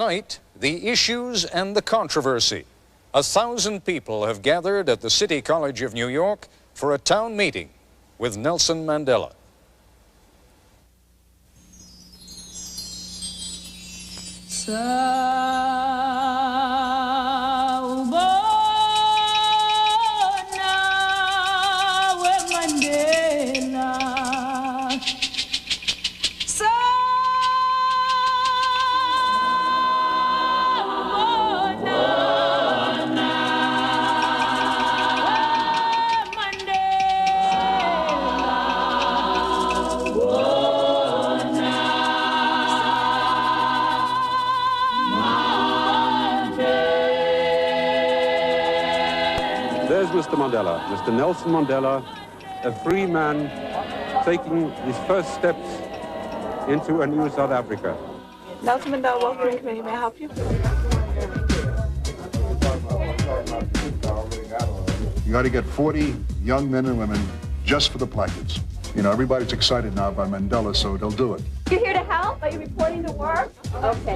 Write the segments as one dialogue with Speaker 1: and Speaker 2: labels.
Speaker 1: Tonight, the issues and the controversy. 1,000 people have gathered at the City College of New York for a town meeting with Nelson Mandela.
Speaker 2: There's Mr. Mandela, Mr. Nelson Mandela, a free man taking his first steps into a new South Africa.
Speaker 3: Nelson Mandela, welcome to the committee. May I help you?
Speaker 4: You got to get 40 young men and women just for the placards. You know, everybody's excited now by Mandela, so they'll do it.
Speaker 3: You're here to help? Are you reporting to work? Okay.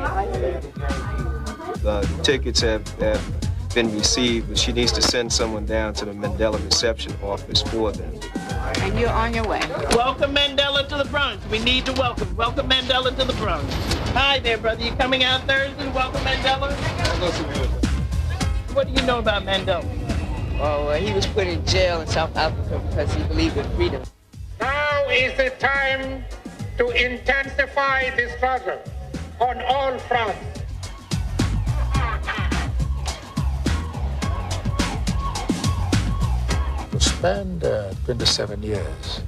Speaker 5: The tickets have been received, but she needs to send someone down to the Mandela reception office for them.
Speaker 3: And you're on your way.
Speaker 6: Welcome Mandela to the Bronx. We need to welcome Mandela to the Bronx. Hi there, brother. You coming out Thursday to welcome Mandela? What do you know about Mandela?
Speaker 7: Oh, he was put in jail in South Africa because he believed in freedom.
Speaker 8: Now is the time to intensify the struggle on all fronts.
Speaker 9: To spend 27 years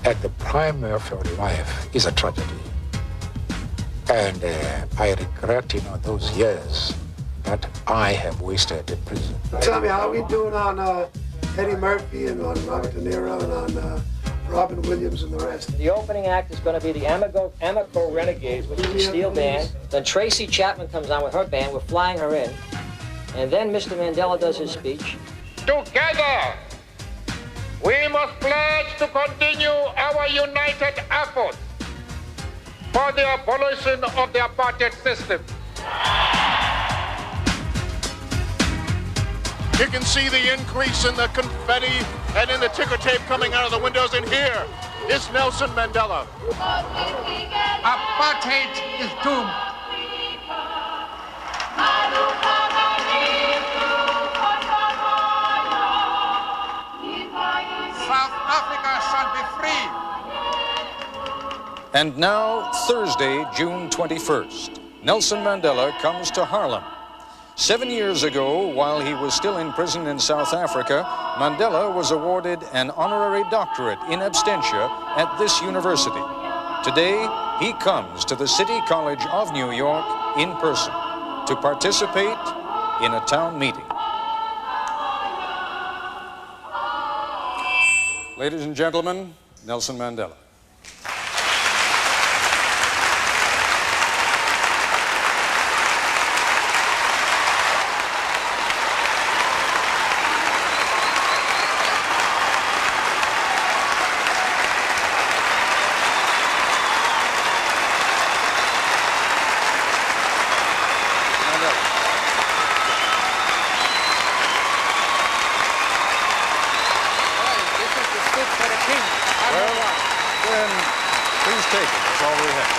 Speaker 9: at the prime of your life is a tragedy. And I regret, those years that I have wasted in prison.
Speaker 10: Tell me, how are we doing on Eddie Murphy and on Robert De Niro and on Robin Williams and the rest?
Speaker 11: The opening act is going to be the Amico Renegades, which is a steel band. Then Tracy Chapman comes on with her band. We're flying her in. And then Mr. Mandela does his speech.
Speaker 8: Together, we must pledge to continue our united efforts for the abolition of the apartheid system.
Speaker 12: You can see the increase in the confetti and in the ticker tape coming out of the windows, and here is Nelson Mandela.
Speaker 8: Apartheid is doomed. South Africa shall be free.
Speaker 1: And now, Thursday, June 21st, Nelson Mandela comes to Harlem. 7 years ago, while he was still in prison in South Africa, Mandela was awarded an honorary doctorate in absentia at this university. Today, he comes to the City College of New York in person to participate in a town meeting. Ladies and gentlemen, Nelson Mandela. Please take it. That's all we have.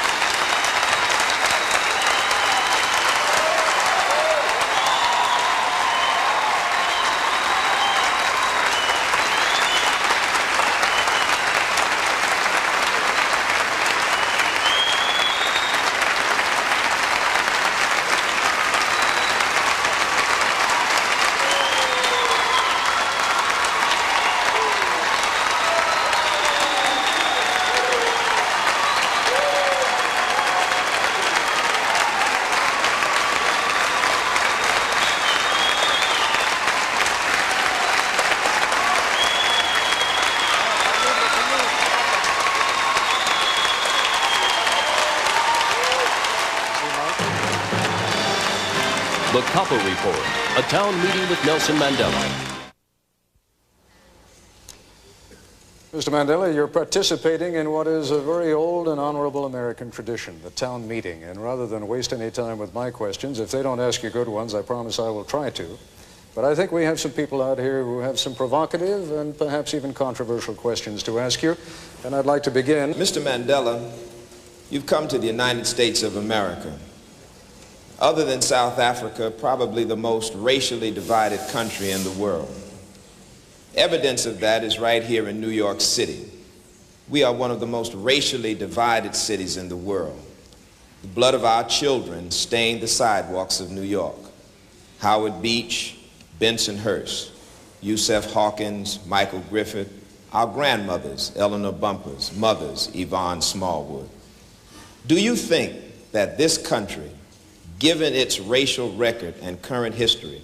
Speaker 13: The Koppel Report, a town meeting with Nelson Mandela.
Speaker 1: Mr. Mandela, you're participating in what is a very old and honorable American tradition, the town meeting. And rather than waste any time with my questions, if they don't ask you good ones, I promise I will try to. But I think we have some people out here who have some provocative and perhaps even controversial questions to ask you. And I'd like to begin.
Speaker 14: Mr. Mandela, you've come to the United States of America. Other than South Africa, probably the most racially divided country in the world. Evidence of that is right here in New York City. We are one of the most racially divided cities in the world. The blood of our children stained the sidewalks of New York. Howard Beach, Bensonhurst, Yusef Hawkins, Michael Griffith, our grandmothers, Eleanor Bumpurs, mothers, Yvonne Smallwood. Do you think that this country, given its racial record and current history,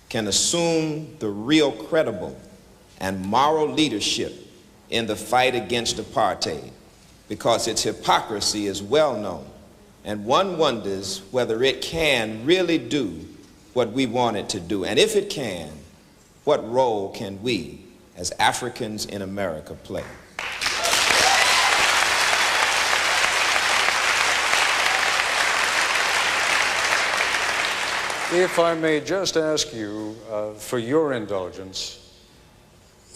Speaker 14: can assume the real credible and moral leadership in the fight against apartheid? Because its hypocrisy is well known, and one wonders whether it can really do what we want it to do. And if it can, what role can we, as Africans in America, play?
Speaker 1: If I may just ask you, for your indulgence,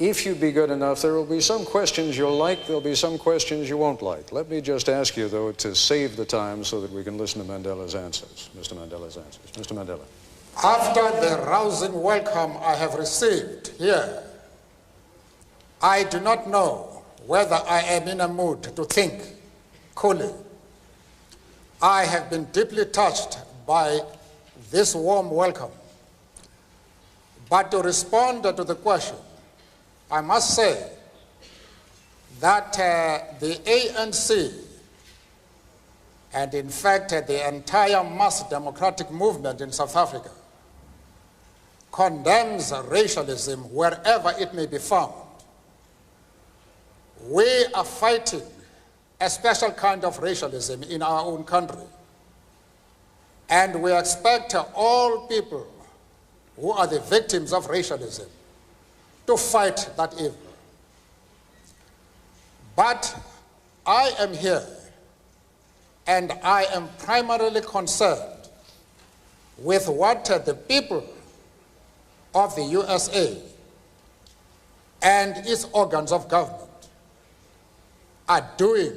Speaker 1: if you be good enough, there will be some questions you'll like, there'll be some questions you won't like. Let me just ask you, though, to save the time so that we can listen to Mandela's answers, Mr. Mandela's answers. Mr. Mandela.
Speaker 9: After the rousing welcome I have received here, I do not know whether I am in a mood to think coolly. I have been deeply touched by this warm welcome. But to respond to the question, I must say that the ANC, and in fact the entire mass democratic movement in South Africa, condemns racialism wherever it may be found. We are fighting a special kind of racialism in our own country. And we expect all people who are the victims of racialism to fight that evil. But I am here, and I am primarily concerned with what the people of the USA and its organs of government are doing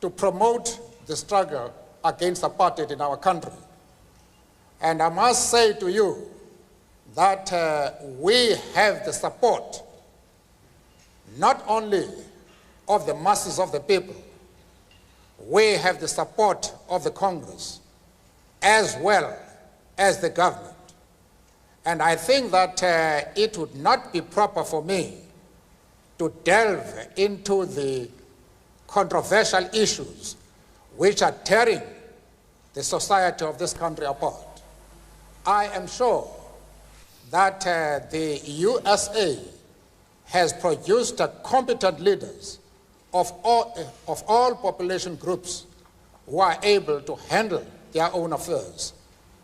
Speaker 9: to promote the struggle against apartheid in our country. And I must say to you that we have the support not only of the masses of the people, we have the support of the Congress as well as the government. And I think that it would not be proper for me to delve into the controversial issues which are tearing the society of this country apart. I am sure that the USA has produced competent leaders of all population groups who are able to handle their own affairs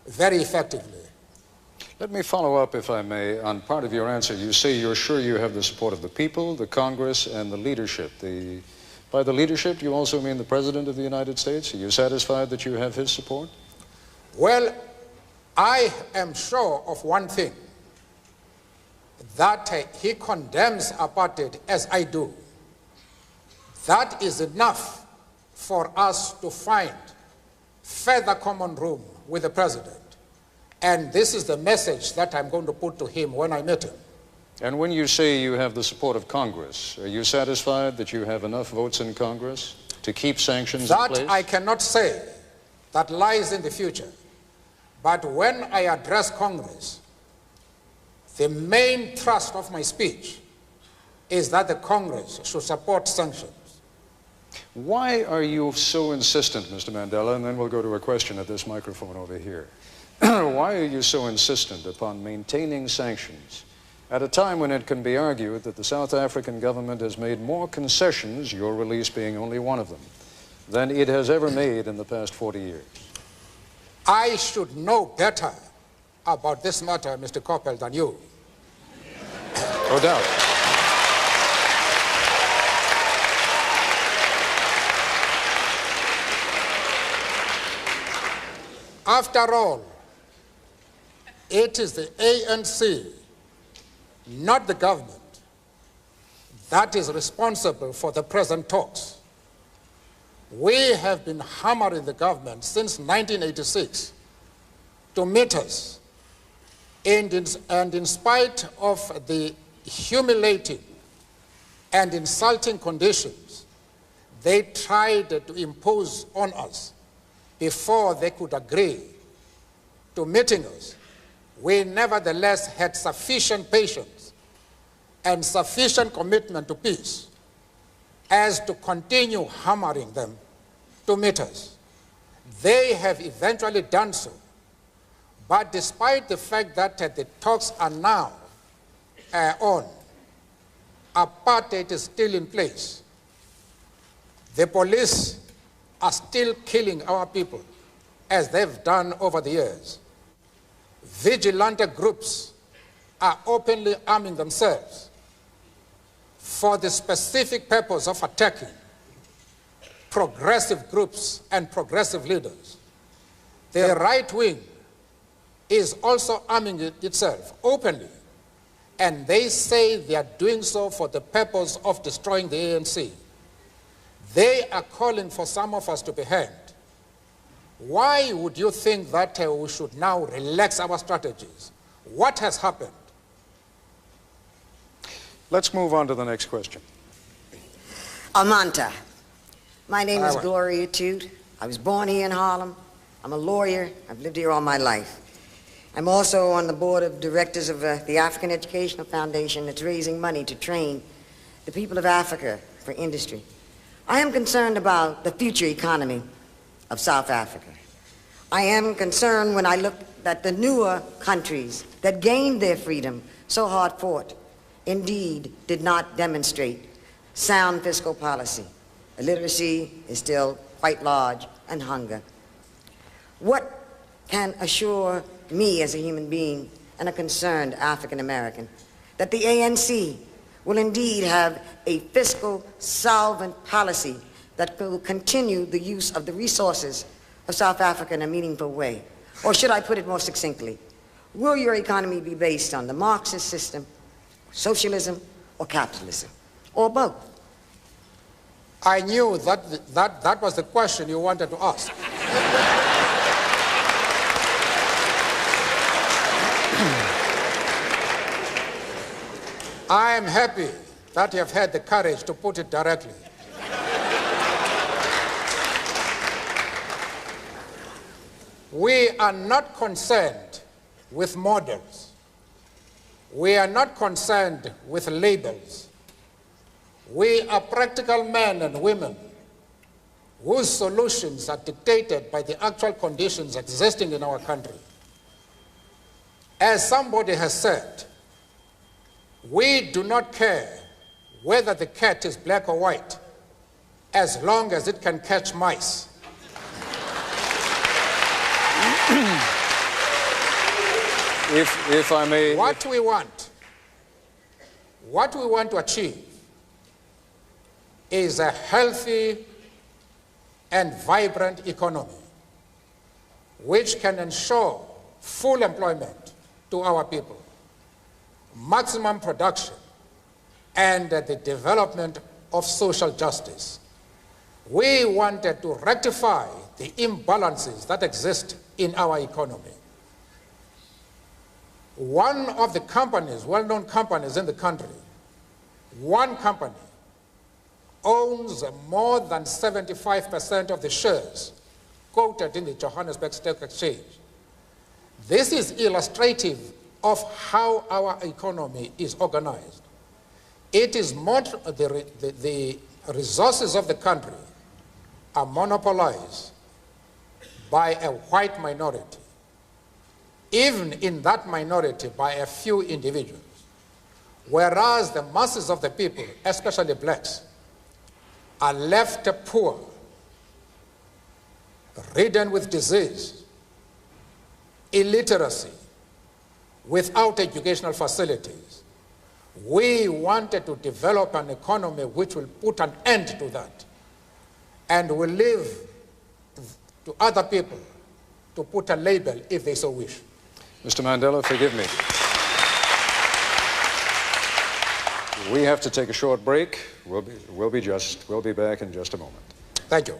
Speaker 9: very effectively.
Speaker 1: Let me follow up, if I may, on part of your answer. You say you're sure you have the support of the people, the Congress, and the leadership. By the leadership, do you also mean the President of the United States? Are you satisfied that you have his support?
Speaker 9: Well, I am sure of one thing, that he condemns apartheid as I do. That is enough for us to find further common room with the President. And this is the message that I'm going to put to him when I meet him.
Speaker 1: And when you say you have the support of Congress, are you satisfied that you have enough votes in Congress to keep sanctions in place?
Speaker 9: That I cannot say. That lies in the future. But when I address Congress, the main thrust of my speech is that the Congress should support sanctions.
Speaker 1: Why are you so insistent, Mr. Mandela, and then we'll go to a question at this microphone over here. Why are you so insistent upon maintaining sanctions at a time when it can be argued that the South African government has made more concessions, your release being only one of them, than it has ever made in the past 40 years?
Speaker 9: I should know better about this matter, Mr. Koppel, than you.
Speaker 1: No doubt.
Speaker 9: After all, it is the ANC, not the government, that is responsible for the present talks. We have been hammering the government since 1986 to meet us, and in spite of the humiliating and insulting conditions they tried to impose on us before they could agree to meeting us, we nevertheless had sufficient patience and sufficient commitment to peace as to continue hammering them to meet us. They have eventually done so, but despite the fact that the talks are now on, apartheid is still in place. The police are still killing our people, as they've done over the years. Vigilante groups are openly arming themselves for the specific purpose of attacking progressive groups and progressive leaders. The right wing is also arming itself openly, and they say they are doing so for the purpose of destroying the ANC. They are calling for some of us to be hanged. Why would you think that we should now relax our strategies? What has happened?
Speaker 1: Let's move on to the next question.
Speaker 15: Amanta. My name is Gloria Toot. I was born here in Harlem. I'm a lawyer. I've lived here all my life. I'm also on the board of directors of the African Educational Foundation that's raising money to train the people of Africa for industry. I am concerned about the future economy of South Africa. I am concerned when I look at the newer countries that gained their freedom, so hard fought, indeed did not demonstrate sound fiscal policy. Illiteracy is still quite large, and hunger. What can assure me as a human being and a concerned African American that the ANC will indeed have a fiscal solvent policy that will continue the use of the resources of South Africa in a meaningful way? Or should I put it more succinctly, will your economy be based on the Marxist system, socialism, or capitalism, or both?
Speaker 9: I knew that was the question you wanted to ask. I am happy that you have had the courage to put it directly. We are not concerned with models. We are not concerned with labels. We are practical men and women whose solutions are dictated by the actual conditions existing in our country. As somebody has said, we do not care whether the cat is black or white, as long as it can catch mice.
Speaker 1: If I may...
Speaker 9: What we want to achieve is a healthy and vibrant economy which can ensure full employment to our people, maximum production, and the development of social justice. We wanted to rectify the imbalances that exist in our economy. One of the companies, well-known companies in the country, one company owns more than 75% of the shares quoted in the Johannesburg Stock Exchange. This is illustrative of how our economy is organized. It is more, the resources of the country are monopolized by a white minority, even in that minority by a few individuals, whereas the masses of the people, especially blacks, are left poor, ridden with disease, illiteracy, without educational facilities. We wanted to develop an economy which will put an end to that and will leave to other people to put a label if they so wish.
Speaker 1: Mr. Mandela, forgive me. We have to take a short break. We'll be back in just a moment.
Speaker 9: Thank you.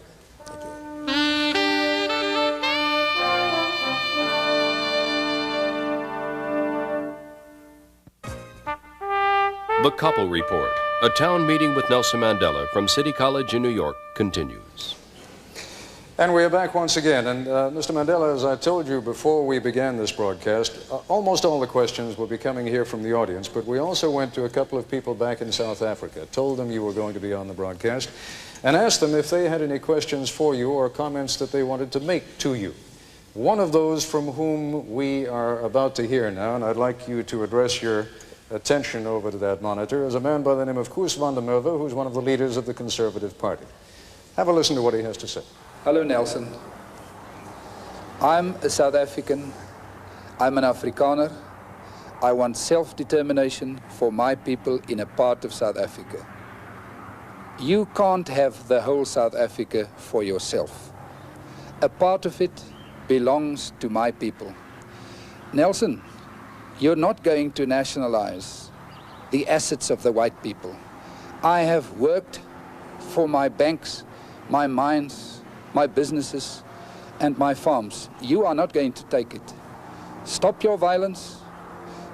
Speaker 13: The Koppel Report, a town meeting with Nelson Mandela from City College in New York, continues.
Speaker 1: And we are back once again. And Mr. Mandela, as I told you before we began this broadcast, almost all the questions will be coming here from the audience, but we also went to a couple of people back in South Africa, told them you were going to be on the broadcast, and asked them if they had any questions for you or comments that they wanted to make to you. One of those from whom we are about to hear now, and I'd like you to address your attention over to that monitor, is a man by the name of Koos van der Merwe, who's one of the leaders of the Conservative Party. Have a listen to what he has to say.
Speaker 16: Hello, Nelson. I'm a South African. I'm an Afrikaner. I want self-determination for my people in a part of South Africa. You can't have the whole South Africa for yourself. A part of it belongs to my people. Nelson, you're not going to nationalize the assets of the white people. I have worked for my banks, my mines, my businesses, and my farms. You are not going to take it. Stop your violence.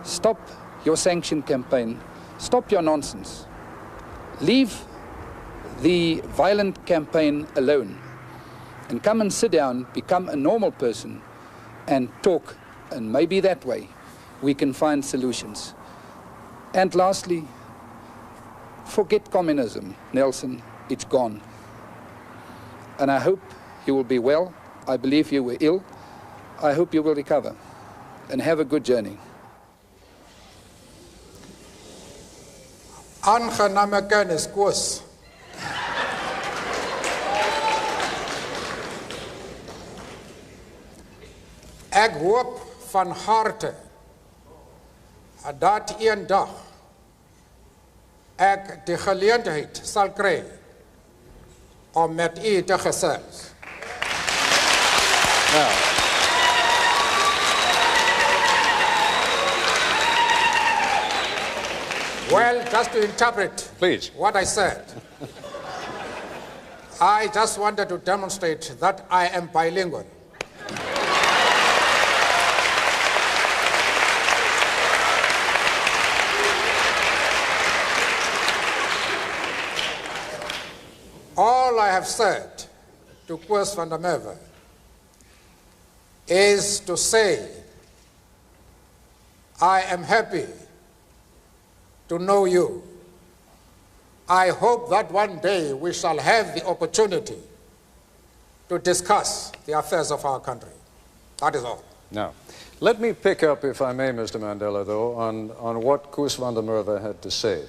Speaker 16: Stop your sanction campaign. Stop your nonsense. Leave the violent campaign alone and come and sit down, become a normal person, and talk, and maybe that way we can find solutions. And lastly, forget communism, Nelson. It's gone. And I hope you will be well. I believe you were ill. I hope you will recover. And have a good journey.
Speaker 9: Aangename kennis, Koos. Ek hoop van harte dat een dag ek die geleentheid sal kry om met u te gesels. Well, just to interpret what I said, I just wanted to demonstrate that I am bilingual. All I have said to Koos van der Merwe is to say, I am happy to know you. I hope that one day we shall have the opportunity to discuss the affairs of our country. That is all.
Speaker 1: Now, let me pick up, if I may, Mr. Mandela, though, on what Koos van der Merwe had to say.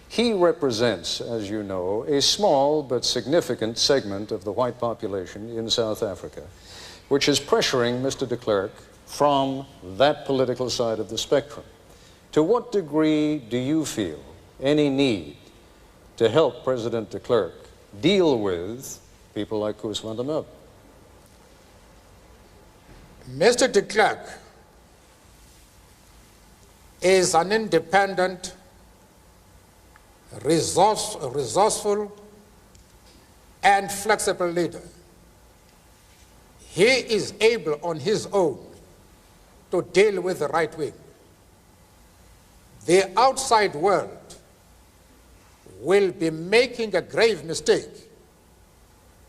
Speaker 1: He represents, as you know, a small but significant segment of the white population in South Africa, which is pressuring Mr. de Klerk from that political side of the spectrum. To what degree do you feel any need to help President de Klerk deal with people like Koos van der Merwe?
Speaker 9: Mr. de Klerk is an independent, resourceful, and flexible leader. He is able on his own to deal with the right wing. The outside world will be making a grave mistake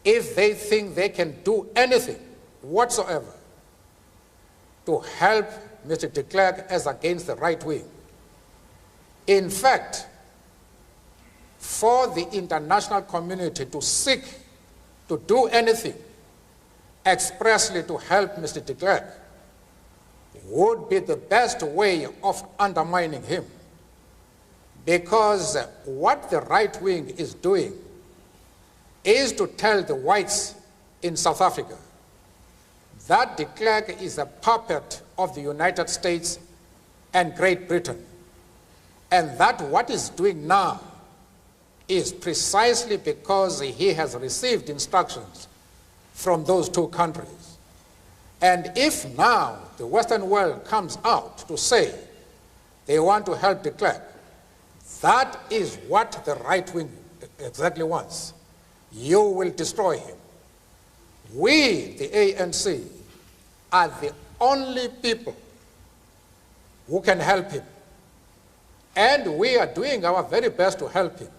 Speaker 9: if they think they can do anything whatsoever to help Mr. de Klerk as against the right wing. In fact, for the international community to seek to do anything expressly to help Mr. de Klerk would be the best way of undermining him, because what the right wing is doing is to tell the whites in South Africa that de Klerk is a puppet of the United States and Great Britain, and that what he's doing now is precisely because he has received instructions from those two countries. And if now the Western world comes out to say they want to help de Klerk, that is what the right wing exactly wants. You will destroy him. We, the ANC, are the only people who can help him. And we are doing our very best to help him.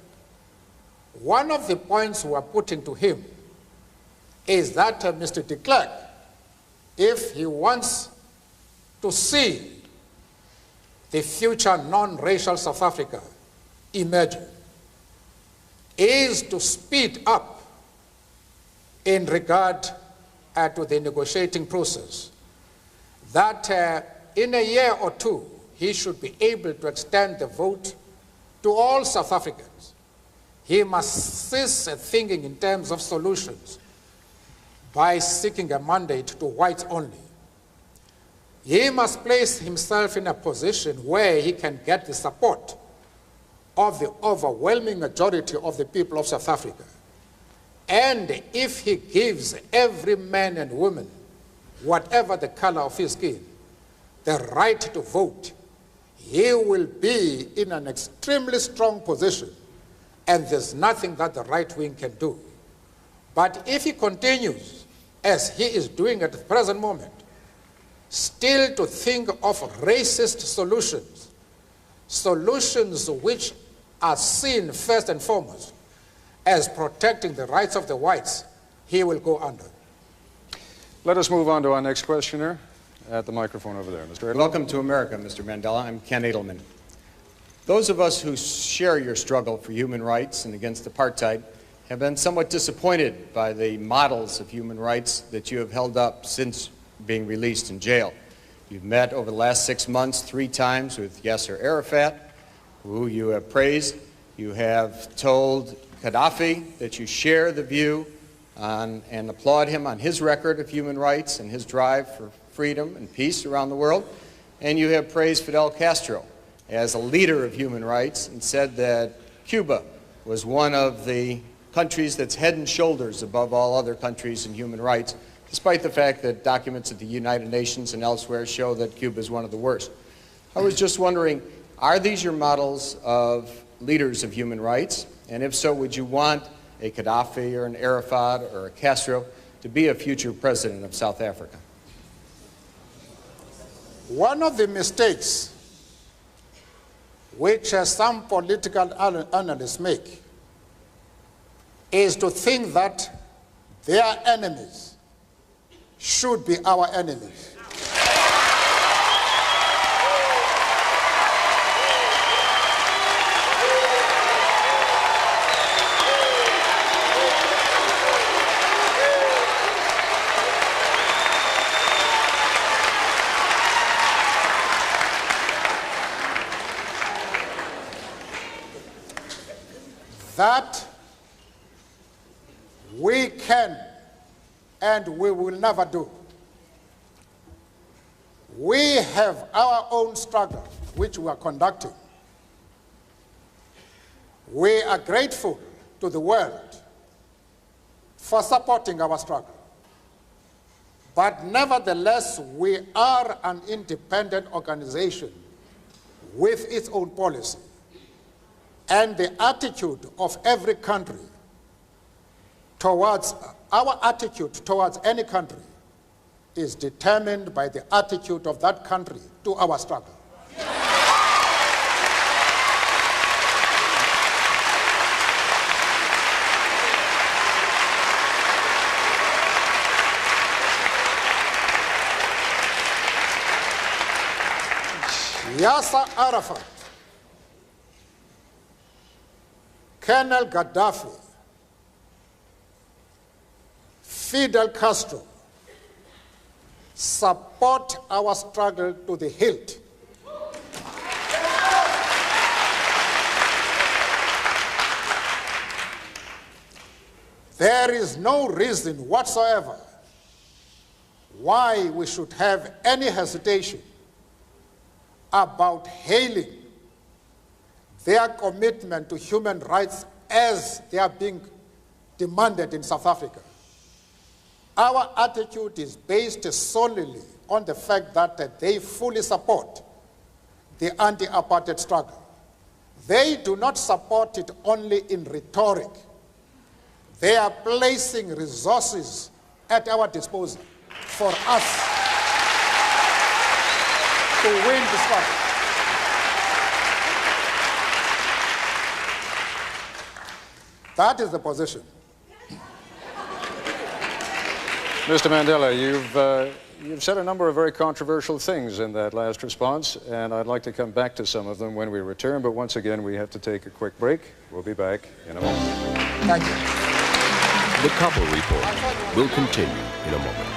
Speaker 9: One of the points we are putting to him is that Mr. de Klerk, if he wants to see the future non-racial South Africa emerging, is to speed up in regard to the negotiating process, that in a year or two, he should be able to extend the vote to all South Africans. He must cease thinking in terms of solutions by seeking a mandate to whites only. He must place himself in a position where he can get the support of the overwhelming majority of the people of South Africa. And if he gives every man and woman, whatever the color of his skin, the right to vote, he will be in an extremely strong position, and there's nothing that the right wing can do. But if he continues, as he is doing at the present moment, still to think of racist solutions, solutions which are seen first and foremost as protecting the rights of the whites, he will go under.
Speaker 1: Let us move on to our next questioner at the microphone over there. Mr. Edelman.
Speaker 17: Welcome to America, Mr. Mandela. I'm Ken Edelman. Those of us who share your struggle for human rights and against apartheid have been somewhat disappointed by the models of human rights that you have held up since being released in jail. You've met over the last 6 months 3 times with Yasser Arafat, who you have praised. You have told Gaddafi that you share the view on, and applaud him on his record of human rights and his drive for freedom and peace around the world. And you have praised Fidel Castro as a leader of human rights and said that Cuba was one of the countries that's head and shoulders above all other countries in human rights, despite the fact that documents at the United Nations and elsewhere show that Cuba is one of the worst. I was just wondering, are these your models of leaders of human rights? And if so, would you want a Gaddafi or an Arafat or a Castro to be a future president of South Africa?
Speaker 9: One of the mistakes which some political analysts make is to think that their enemies should be our enemies. That we can and we will never do. We have our own struggle which we are conducting. We are grateful to the world for supporting our struggle. But nevertheless, we are an independent organization with its own policy. And the attitude of every country towards, our attitude towards any country is determined by the attitude of that country to our struggle. Yasser Arafat, Colonel Gaddafi, Fidel Castro support our struggle to the hilt. There is no reason whatsoever why we should have any hesitation about hailing their commitment to human rights as they are being demanded in South Africa.
Speaker 18: Our attitude is based solely on the fact that they fully support the anti-apartheid struggle. They do not support it only in rhetoric. They are placing resources at our disposal for us to win the struggle. That is the position.
Speaker 1: Mr. Mandela, you've said a number of very controversial things in that last response, and I'd like to come back to some of them when we return, but once again, we have to take a quick break. We'll be back in a moment.
Speaker 18: Thank you.
Speaker 13: The Koppel Report will continue in a moment.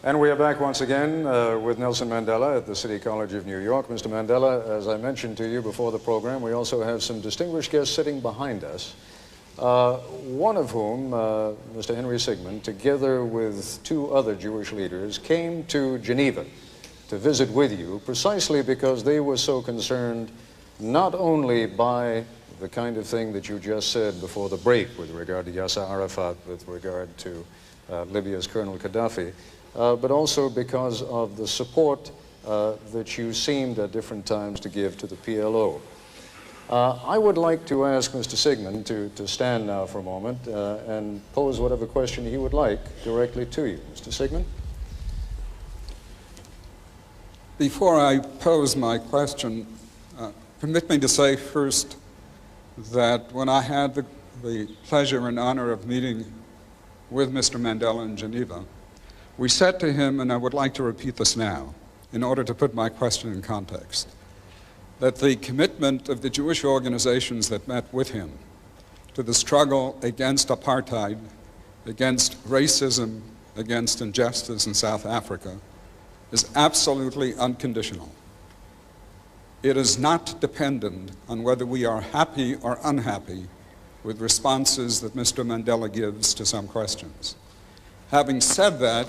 Speaker 1: And we are back once again with Nelson Mandela at the City College of New York. Mr. Mandela, as I mentioned to you before the program, we also have some distinguished guests sitting behind us, one of whom, Mr. Henry Sigmund, together with two other Jewish leaders, came to Geneva to visit with you precisely because they were so concerned not only by the kind of thing that you just said before the break with regard to Yasser Arafat, with regard to Libya's Colonel Gaddafi, but also because of the support that you seemed at different times to give to the PLO. I would like to ask Mr. Sigmund to stand now for a moment and pose whatever question he would like directly to you. Mr. Sigmund?
Speaker 16: Before I pose my question, permit me to say first that when I had the pleasure and honor of meeting with Mr. Mandela in Geneva, we said to him, and I would like to repeat this now, in order to put my question in context, that the commitment of the Jewish organizations that met with him to the struggle against apartheid, against racism, against injustice in South Africa, is absolutely unconditional. It is not dependent on whether we are happy or unhappy with responses that Mr. Mandela gives to some questions. Having said that,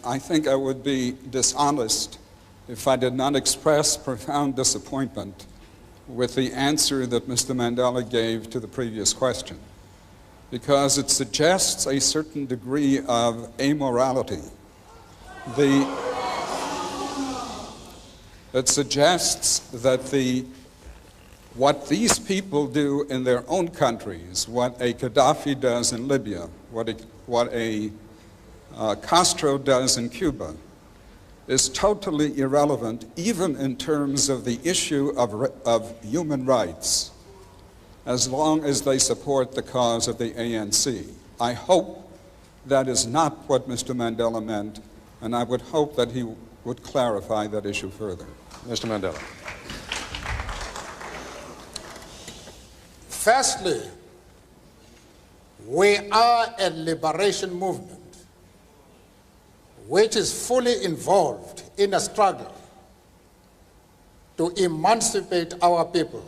Speaker 16: I think I would be dishonest if I did not express profound disappointment with the answer that Mr. Mandela gave to the previous question, because it suggests a certain degree of amorality. It suggests that what these people do in their own countries, what a Gaddafi does in Libya, what a Castro does in Cuba, is totally irrelevant, even in terms of the issue of human rights, as long as they support the cause of the ANC. I hope that is not what Mr. Mandela meant, and I would hope that he would clarify that issue further.
Speaker 1: Mr. Mandela.
Speaker 18: Firstly, we are a liberation movement which is fully involved in a struggle to emancipate our people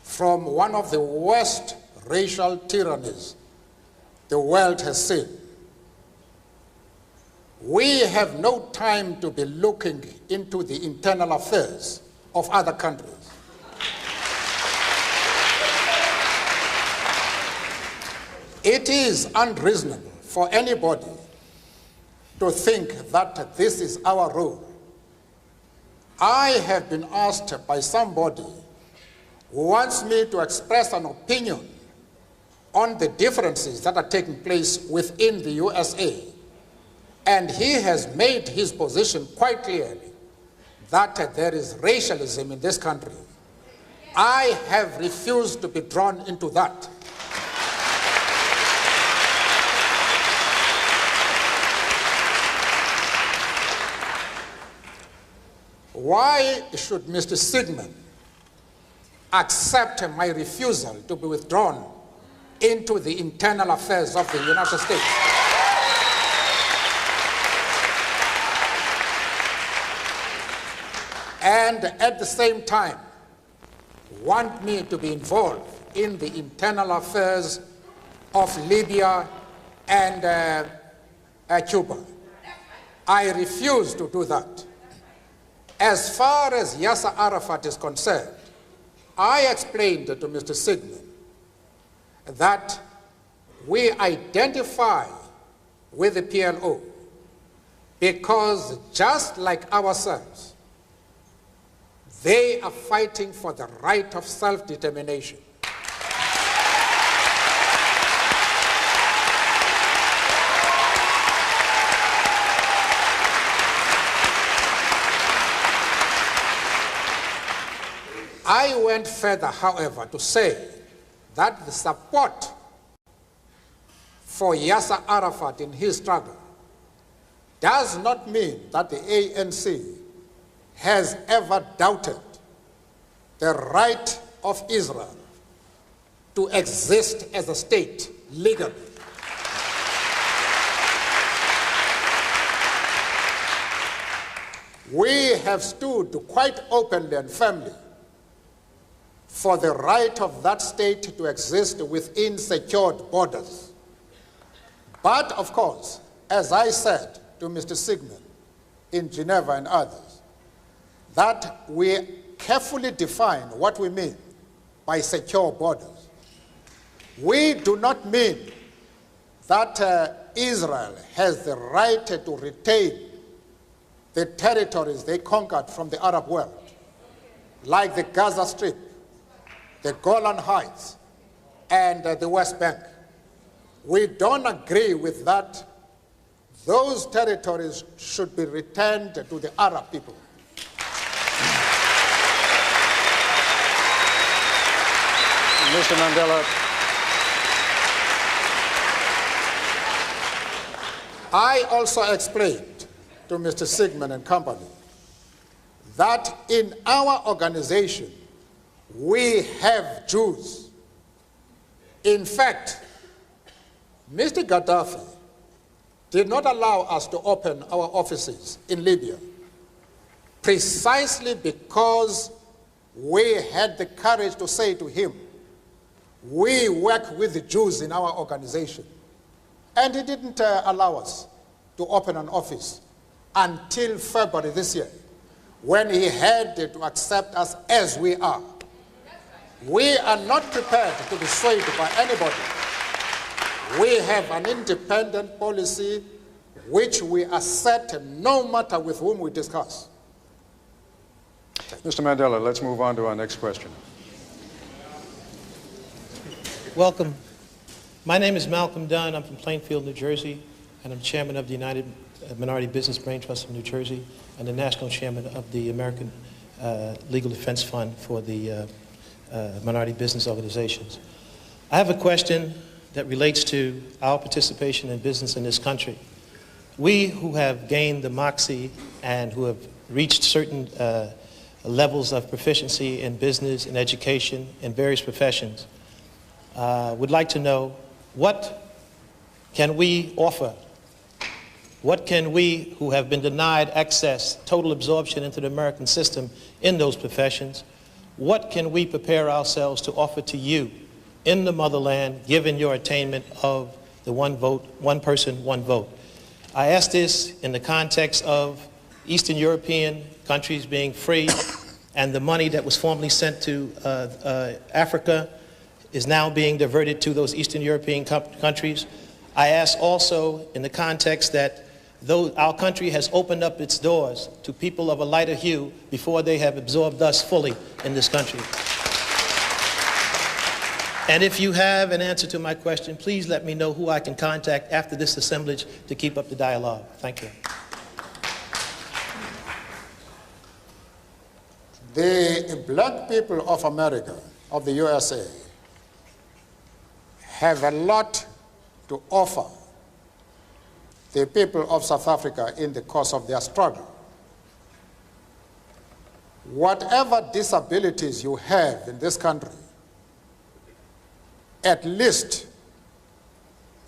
Speaker 18: from one of the worst racial tyrannies the world has seen. We have no time to be looking into the internal affairs of other countries. It is unreasonable for anybody to think that this is our role. I have been asked by somebody who wants me to express an opinion on the differences that are taking place within the USA. And he has made his position quite clearly that there is racialism in this country. I have refused to be drawn into that. Why should Mr. Sigmund accept my refusal to be withdrawn into the internal affairs of the United States? And at the same time, want me to be involved in the internal affairs of Libya and Cuba? I refuse to do that. As far as Yasser Arafat is concerned, I explained to Mr. Sigmund that we identify with the PLO because just like ourselves, they are fighting for the right of self-determination. I went further, however, to say that the support for Yasser Arafat in his struggle does not mean that the ANC has ever doubted the right of Israel to exist as a state legally. We have stood quite openly and firmly for the right of that state to exist within secured borders. But, of course, as I said to Mr. Sigmund in Geneva and others, that we carefully define what we mean by secure borders. We do not mean that Israel has the right to retain the territories they conquered from the Arab world, like the Gaza Strip, the Golan Heights, and the West Bank. We don't agree with that. Those territories should be returned to the Arab people.
Speaker 1: Mr. Mandela.
Speaker 18: I also explained to Mr. Sigmund and company that in our organization, we have Jews. In fact, Mr. Gaddafi did not allow us to open our offices in Libya precisely because we had the courage to say to him, we work with the Jews in our organization. And he didn't allow us to open an office until February this year, when he had to accept us as we are. We are not prepared to be swayed by anybody. We have an independent policy which we assert no matter with whom we discuss.
Speaker 1: Mr. Mandela, let's move on to our next question.
Speaker 6: Welcome. My name is Malcolm Dunn. I'm from Plainfield, New Jersey, and I'm chairman of the United Minority Business Brain Trust of New Jersey and the national chairman of the American Legal Defense Fund for the minority business organizations. I have a question that relates to our participation in business in this country. We who have gained the moxie and who have reached certain levels of proficiency in business and education in various professions would like to know, what can we offer? What can we who have been denied access, total absorption into the American system in those professions, what can we prepare ourselves to offer to you in the motherland, given your attainment of the one vote, one person, one vote? I ask this in the context of Eastern European countries being free and the money that was formerly sent to Africa is now being diverted to those Eastern European countries. I ask also in the context that though our country has opened up its doors to people of a lighter hue before they have absorbed us fully in this country. And if you have an answer to my question, please let me know who I can contact after this assemblage to keep up the dialogue. Thank you.
Speaker 18: The black people of America, of the USA, have a lot to offer the people of South Africa in the course of their struggle. Whatever disabilities you have in this country, at least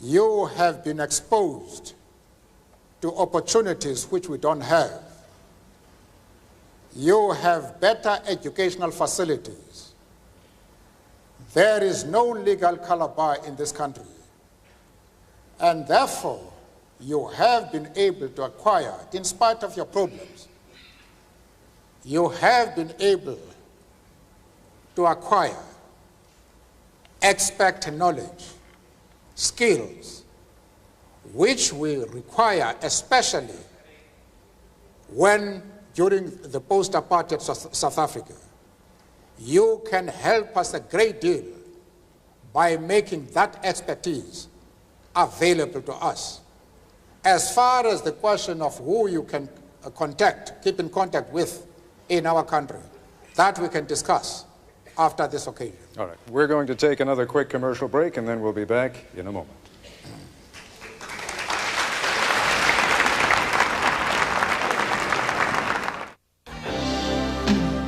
Speaker 18: you have been exposed to opportunities which we don't have. You have better educational facilities. There is no legal color bar in this country. And therefore, you have been able to acquire, in spite of your problems, you have been able to acquire expert knowledge, skills, which will require, especially when during the post-apartheid South Africa, you can help us a great deal by making that expertise available to us. As far as the question of who you can keep in contact with in our country, that we can discuss after this occasion.
Speaker 1: All right, we're going to take another quick commercial break, and then we'll be back in a moment.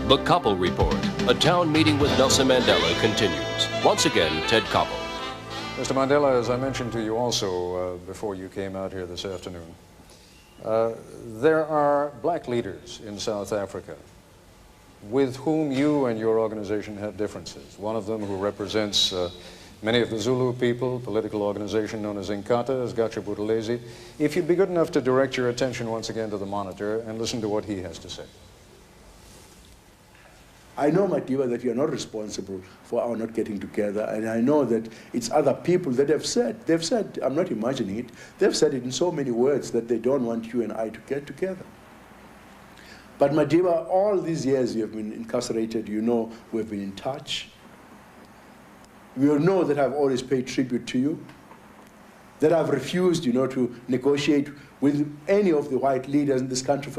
Speaker 13: The Koppel Report, a town meeting with Nelson Mandela, continues. Once again, Ted Koppel.
Speaker 1: Mr. Mandela, as I mentioned to you also before you came out here this afternoon, there are black leaders in South Africa with whom you and your organization have differences. One of them, who represents many of the Zulu people, political organization known as Inkatha, is Gatsha Buthelezi. If you'd be good enough to direct your attention once again to the monitor and listen to what he has to say.
Speaker 19: I know, Madiba, that you're not responsible for our not getting together, and I know that it's other people that have said, I'm not imagining it, they've said it in so many words that they don't want you and I to get together. But Madiba, all these years you have been incarcerated, you know we've been in touch. You know that I've always paid tribute to you, that I've refused, to negotiate with any of the white leaders in this country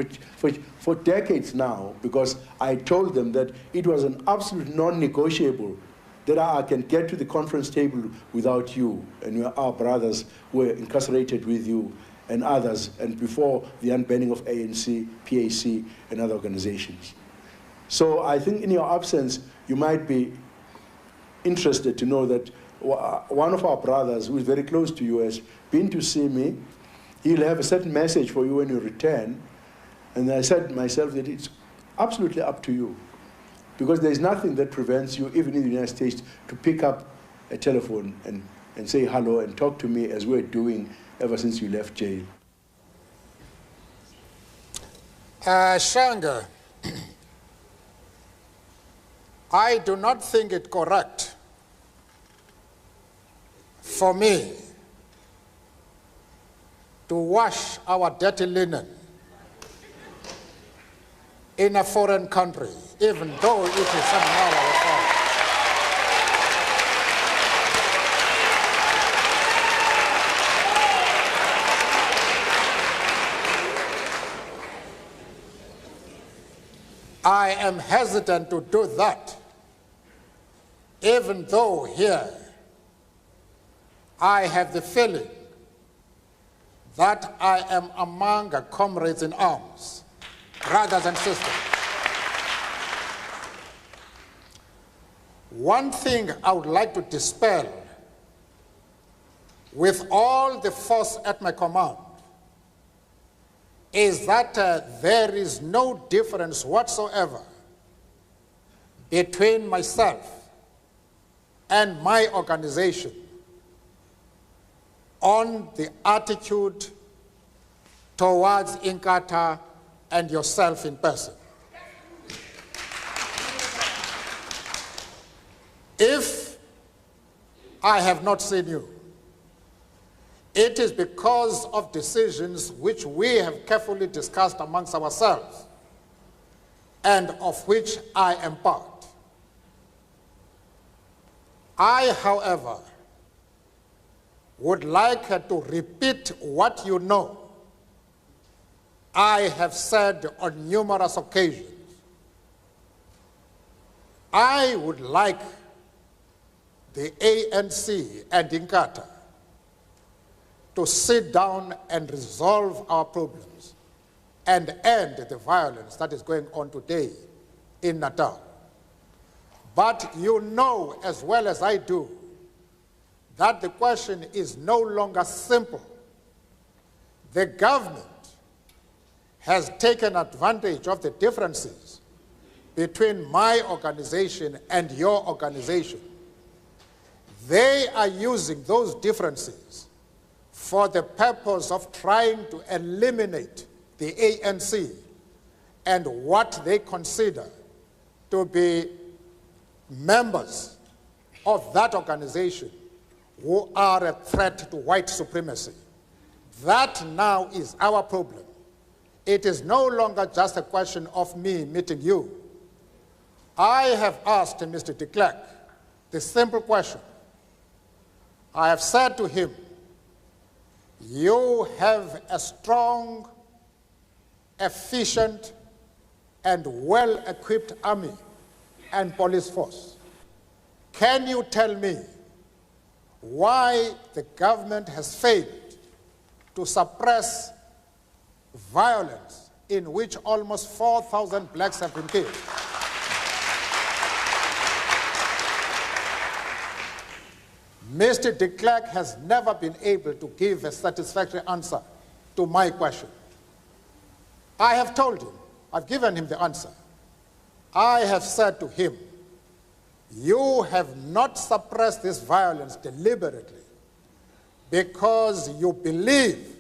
Speaker 19: for decades now, because I told them that it was an absolute non-negotiable that I can get to the conference table without you and our brothers who were incarcerated with you and others, and before the unbanning of ANC, PAC, and other organizations. So I think in your absence, you might be interested to know that one of our brothers, who is very close to you, has been to see me. He'll have a certain message for you when you return. And I said to myself that it's absolutely up to you, because there's nothing that prevents you, even in the United States, to pick up a telephone and say hello and talk to me as we're doing ever since you left jail.
Speaker 18: Shanga, I do not think it correct for me to wash our dirty linen in a foreign country, even though it is somehow our fault. I am hesitant to do that, even though here I have the feeling that I am among comrades in arms, brothers and sisters. One thing I would like to dispel with all the force at my command is that there is no difference whatsoever between myself and my organization on the attitude towards Inkatha and yourself in person. If I have not seen you, it is because of decisions which we have carefully discussed amongst ourselves and of which I am part. I, however, would like to repeat what you know I have said on numerous occasions. I would like the ANC and Inkatha to sit down and resolve our problems and end the violence that is going on today in Natal. But you know as well as I do that the question is no longer simple. The government has taken advantage of the differences between my organization and your organization. They are using those differences for the purpose of trying to eliminate the ANC and what they consider to be members of that organization who are a threat to white supremacy. That now is our problem. It is no longer just a question of me meeting you. I have asked Mr. de Klerk the simple question. I have said to him, you have a strong, efficient, and well-equipped army and police force. Can you tell me why the government has failed to suppress violence in which almost 4,000 blacks have been killed? Mr. de Klerk has never been able to give a satisfactory answer to my question. I have told him, I've given him the answer. I have said to him, you have not suppressed this violence deliberately because you believe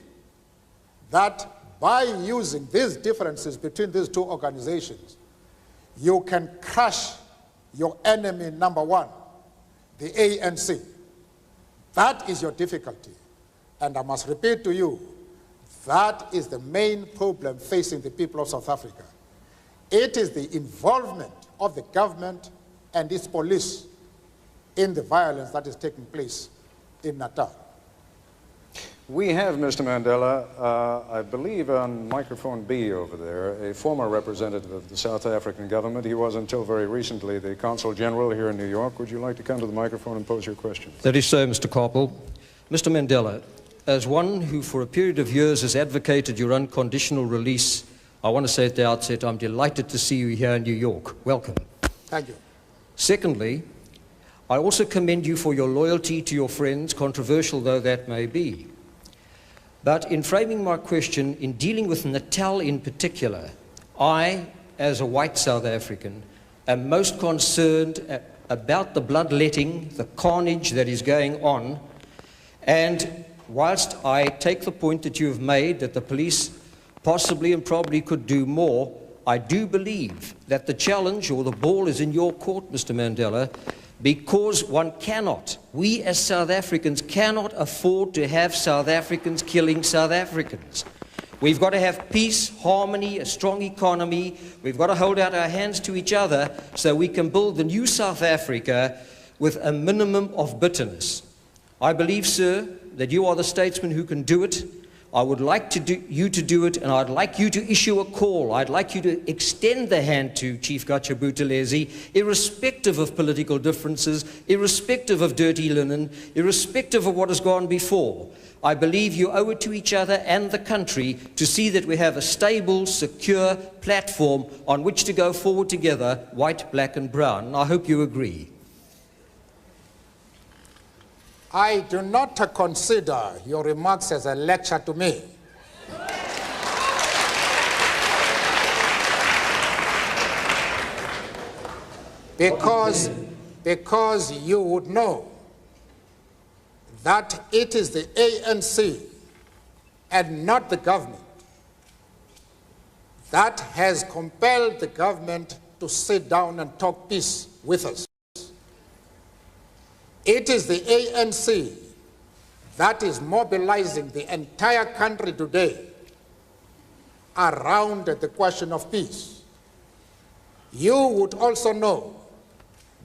Speaker 18: that by using these differences between these two organizations, you can crush your enemy number one, the ANC. That is your difficulty. And I must repeat to you, that is the main problem facing the people of South Africa. It is the involvement of the government and its police in the violence that is taking place in Natal.
Speaker 1: We have, Mr. Mandela, I believe on microphone B over there, a former representative of the South African government. He was until very recently the Consul General here in New York. Would you like to come to the microphone and pose your question?
Speaker 20: That is so, Mr. Koppel. Mr. Mandela, as one who for a period of years has advocated your unconditional release, I want to say at the outset, I'm delighted to see you here in New York. Welcome.
Speaker 18: Thank you.
Speaker 20: Secondly, I also commend you for your loyalty to your friends, controversial though that may be. But in framing my question, in dealing with Natal in particular, I, as a white South African, am most concerned about the bloodletting, the carnage that is going on. And whilst I take the point that you have made that the police possibly and probably could do more, I do believe that the challenge or the ball is in your court, Mr. Mandela, because one cannot, we as South Africans cannot afford to have South Africans killing South Africans. We've got to have peace, harmony, a strong economy. We've got to hold out our hands to each other so we can build the new South Africa with a minimum of bitterness. I believe, sir, that you are the statesman who can do it. I would like you to do it, and I'd like you to issue a call. I'd like you to extend the hand to Chief Gatsha Buthelezi, irrespective of political differences, irrespective of dirty linen, irrespective of what has gone before. I believe you owe it to each other and the country to see that we have a stable, secure platform on which to go forward together, white, black and brown. And I hope you agree.
Speaker 18: I do not consider your remarks as a lecture to me. Because you would know that it is the ANC and not the government that has compelled the government to sit down and talk peace with us. It is the ANC that is mobilizing the entire country today around the question of peace. You would also know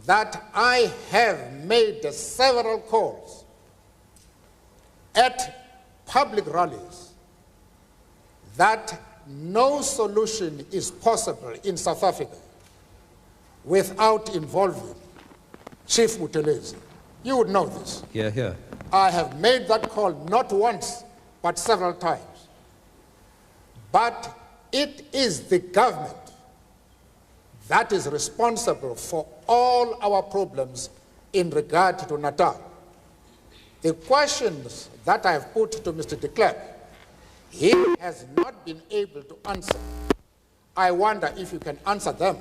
Speaker 18: that I have made several calls at public rallies that no solution is possible in South Africa without involving Chief Buthelezi. You would know this.
Speaker 20: Yeah, yeah.
Speaker 18: I have made that call not once, but several times. But it is the government that is responsible for all our problems in regard to Natal. The questions that I have put to Mr. de Klerk, he has not been able to answer. I wonder if you can answer them.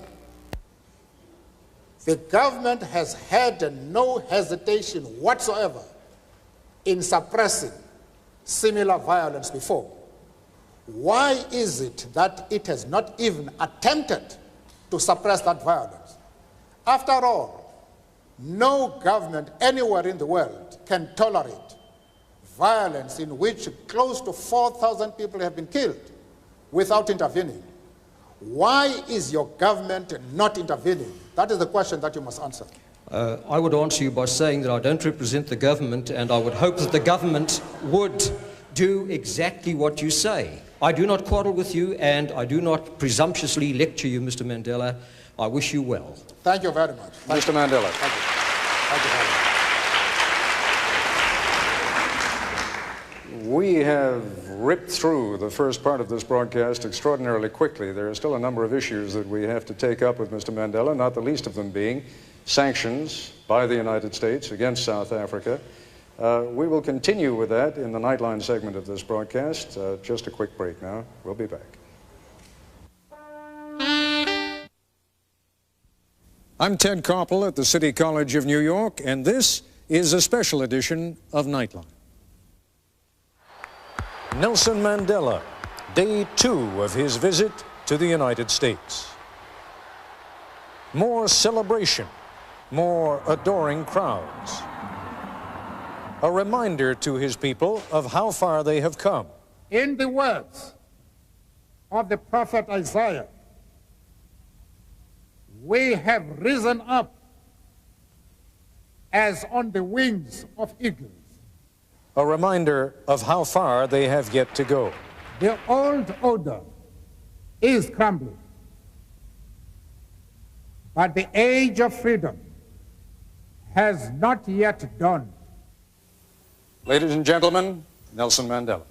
Speaker 18: The government has had no hesitation whatsoever in suppressing similar violence before. Why is it that it has not even attempted to suppress that violence? After all, no government anywhere in the world can tolerate violence in which close to 4,000 people have been killed without intervening. Why is your government not intervening? That is the question that you must answer.
Speaker 20: I would answer you by saying that I don't represent the government, and I would hope that the government would do exactly what you say. I do not quarrel with you, and I do not presumptuously lecture you, Mr. Mandela. I wish you well.
Speaker 18: Thank you very much.
Speaker 1: Mr. Mandela.
Speaker 18: Thank you. Thank you very much.
Speaker 1: We have ripped through the first part of this broadcast extraordinarily quickly. There are still a number of issues that we have to take up with Mr. Mandela, not the least of them being sanctions by the United States against South Africa. We will continue with that in the Nightline segment of this broadcast. Just a quick break now. We'll be back. I'm Ted Koppel at the City College of New York, and this is a special edition of Nightline. Nelson Mandela, day 2 of his visit to the United States. More celebration, more adoring crowds. A reminder to his people of how far they have come.
Speaker 18: In the words of the prophet Isaiah, we have risen up as on the wings of eagles.
Speaker 1: A reminder of how far they have yet to go.
Speaker 18: The old order is crumbling, but the age of freedom has not yet dawned.
Speaker 1: Ladies and gentlemen, Nelson Mandela.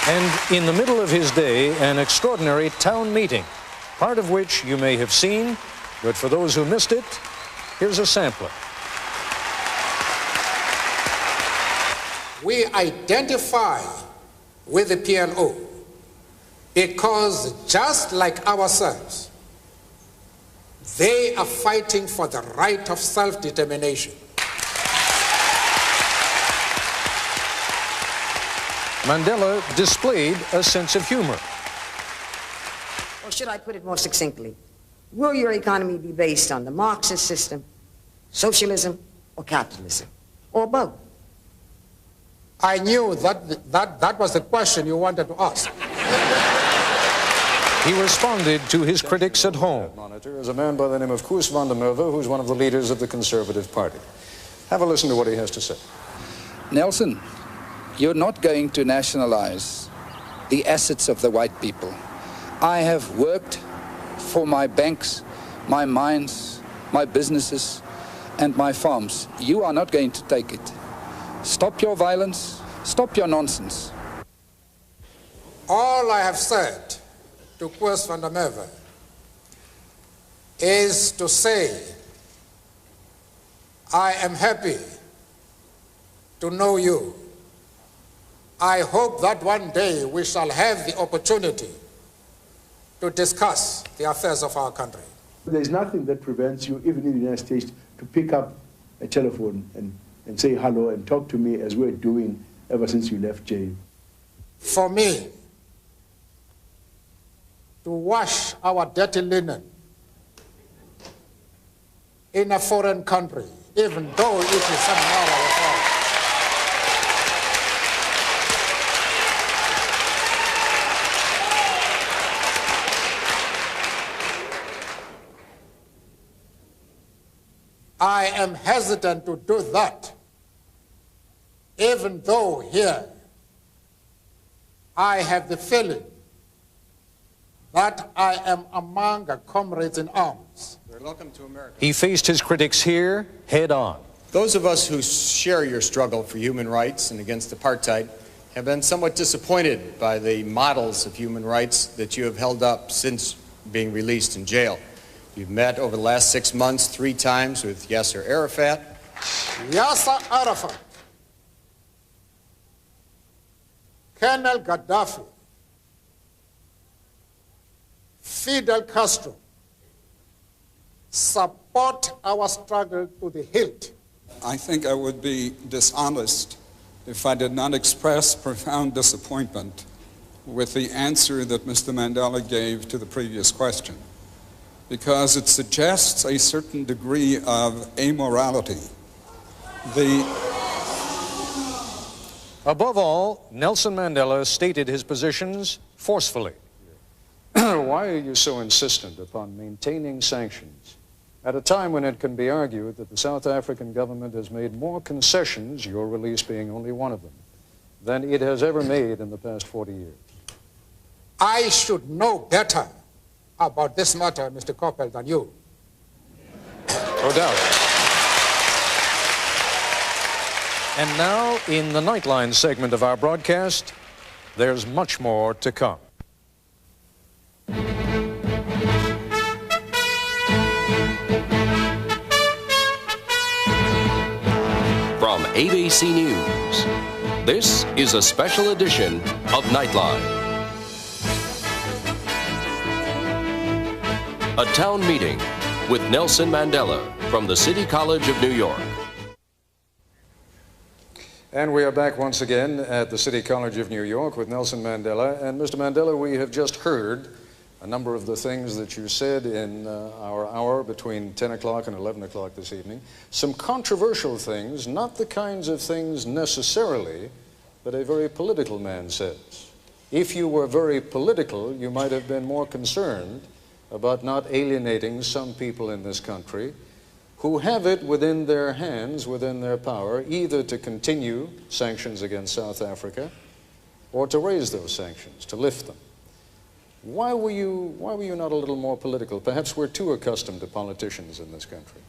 Speaker 1: And in the middle of his day, an extraordinary town meeting, part of which you may have seen, but for those who missed it, here's a sampler.
Speaker 18: We identify with the PLO because just like ourselves, they are fighting for the right of self-determination.
Speaker 1: Mandela displayed a sense of humor.
Speaker 15: Or should I put it more succinctly? Will your economy be based on the Marxist system, socialism, or capitalism, or both?
Speaker 18: I knew that was the question you wanted to ask.
Speaker 1: He responded to his critics at home. Monitor is a man by the name of Koos van der Merwe, who's one of the leaders of the Conservative Party. Have a listen to what he has to say.
Speaker 16: Nelson, you're not going to nationalize the assets of the white people. I have worked for my banks, my mines, my businesses, and my farms. You are not going to take it. Stop your violence, stop your nonsense.
Speaker 18: All I have said to Koos van der Merwe is to say, I am happy to know you. I hope that one day we shall have the opportunity to discuss the affairs of our country.
Speaker 19: There's nothing that prevents you, even in the United States, to pick up a telephone and say hello and talk to me as we're doing ever since you left jail.
Speaker 18: For me, to wash our dirty linen in a foreign country, even though it is somehow our fault, I am hesitant to do that, even though here I have the feeling that I am among comrades in arms.
Speaker 17: Welcome to America.
Speaker 1: He faced his critics here head on.
Speaker 17: Those of us who share your struggle for human rights and against apartheid have been somewhat disappointed by the models of human rights that you have held up since being released in jail. You've met over the last 6 months 3 times with Yasser Arafat.
Speaker 18: Yasser Arafat, Colonel Gaddafi, Fidel Castro support our struggle to the hilt.
Speaker 21: I think I would be dishonest if I did not express profound disappointment with the answer that Mr. Mandela gave to the previous question, because it suggests a certain degree of amorality.
Speaker 1: Above all, Nelson Mandela stated his positions forcefully. Why are you so insistent upon maintaining sanctions at a time when it can be argued that the South African government has made more concessions, your release being only one of them, than it has ever made in the past 40 years?
Speaker 18: I should know better about this matter, Mr. Koppel, than you.
Speaker 1: No doubt. And now, in the Nightline segment of our broadcast, there's much more to come.
Speaker 13: From ABC News, this is a special edition of Nightline. A town meeting with Nelson Mandela from the City College of New York.
Speaker 1: And we are back once again at the City College of New York with Nelson Mandela. And Mr. Mandela, we have just heard a number of the things that you said in our hour between 10 o'clock and 11 o'clock this evening. Some controversial things, not the kinds of things necessarily that a very political man says. If you were very political, you might have been more concerned about not alienating some people in this country who have it within their hands, within their power, either to continue sanctions against South Africa or to raise those sanctions, to lift them. Why were you not a little more political? Perhaps we're too accustomed to politicians in this country.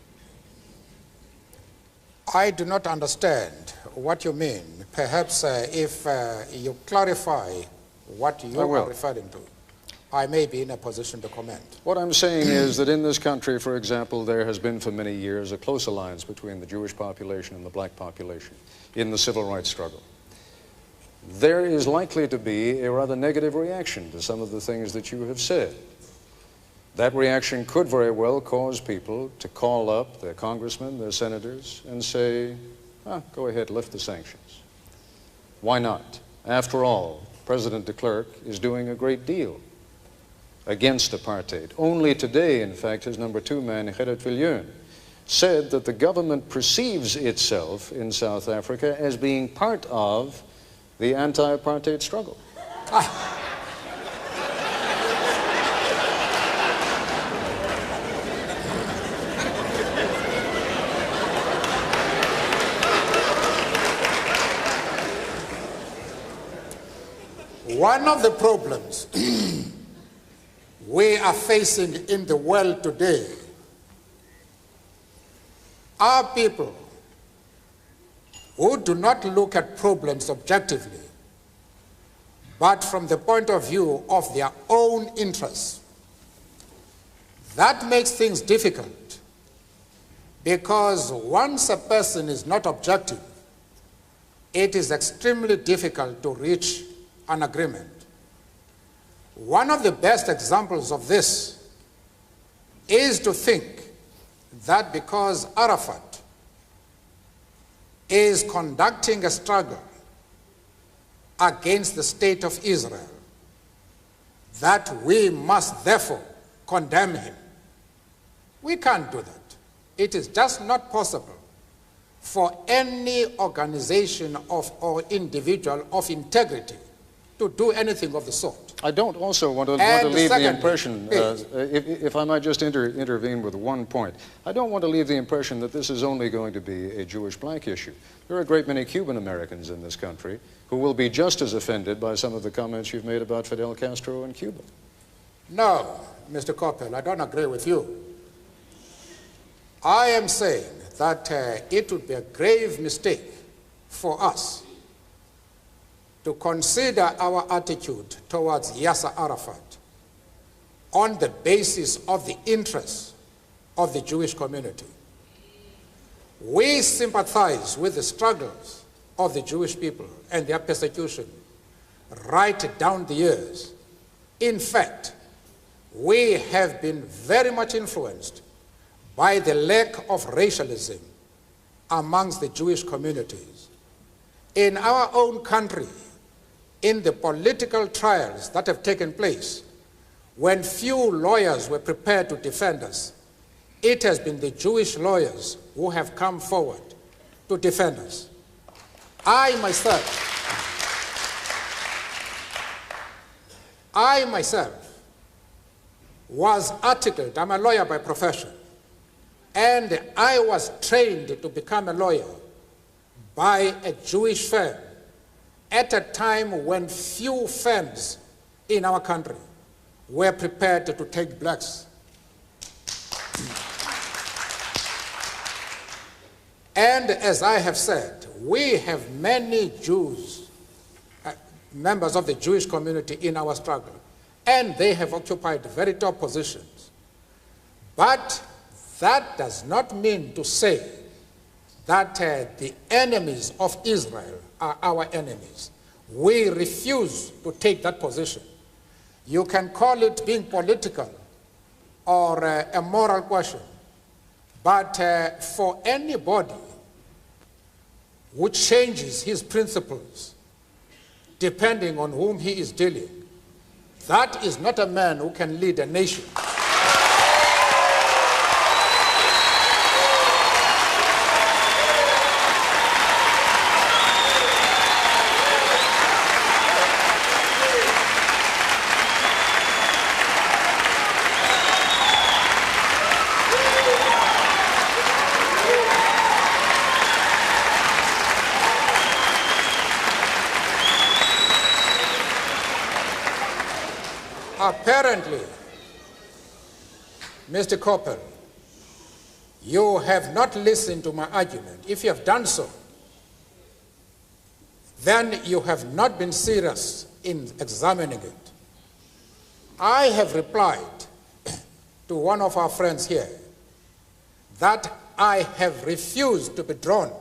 Speaker 18: I do not understand what you mean. Perhaps if you clarify what you are referring to, I may be in a position to comment.
Speaker 1: What I'm saying is that in this country, for example, there has been for many years a close alliance between the Jewish population and the black population in the civil rights struggle. There is likely to be a rather negative reaction to some of the things that you have said. That reaction could very well cause people to call up their congressmen, their senators, and say, go ahead, lift the sanctions. Why not? After all, President de Klerk is doing a great deal against apartheid. Only today, in fact, his number 2 man, Gerrit Viljoen, said that the government perceives itself in South Africa as being part of the anti-apartheid struggle.
Speaker 18: One of the problems we are facing in the world today are people who do not look at problems objectively, but from the point of view of their own interests. That makes things difficult, because once a person is not objective, it is extremely difficult to reach an agreement. One of the best examples of this is to think that because Arafat is conducting a struggle against the state of Israel, that we must therefore condemn him. We can't do that. It is just not possible for any organization or individual of integrity to do anything of the sort.
Speaker 1: I don't also want to leave the impression, if I might just intervene with one point, I don't want to leave the impression that this is only going to be a Jewish-black issue. There are a great many Cuban Americans in this country who will be just as offended by some of the comments you've made about Fidel Castro and Cuba.
Speaker 18: No, Mr. Koppel, I don't agree with you. I am saying that it would be a grave mistake for us to consider our attitude towards Yasser Arafat on the basis of the interests of the Jewish community. We sympathize with the struggles of the Jewish people and their persecution right down the years. In fact, we have been very much influenced by the lack of racialism amongst the Jewish communities. In our own country, in the political trials that have taken place, when few lawyers were prepared to defend us, it has been the Jewish lawyers who have come forward to defend us. I myself was articled, I'm a lawyer by profession, and I was trained to become a lawyer by a Jewish firm at a time when few firms in our country were prepared to take blacks. And as I have said, we have many Jews, members of the Jewish community in our struggle, and they have occupied very top positions. But that does not mean to say that the enemies of Israel are our enemies. We refuse to take that position. You can call it being political or a moral question, but for anybody who changes his principles depending on whom he is dealing, that is not a man who can lead a nation. Apparently, Mr. Koppel, you have not listened to my argument. If you have done so, then you have not been serious in examining it. I have replied to one of our friends here that I have refused to be drawn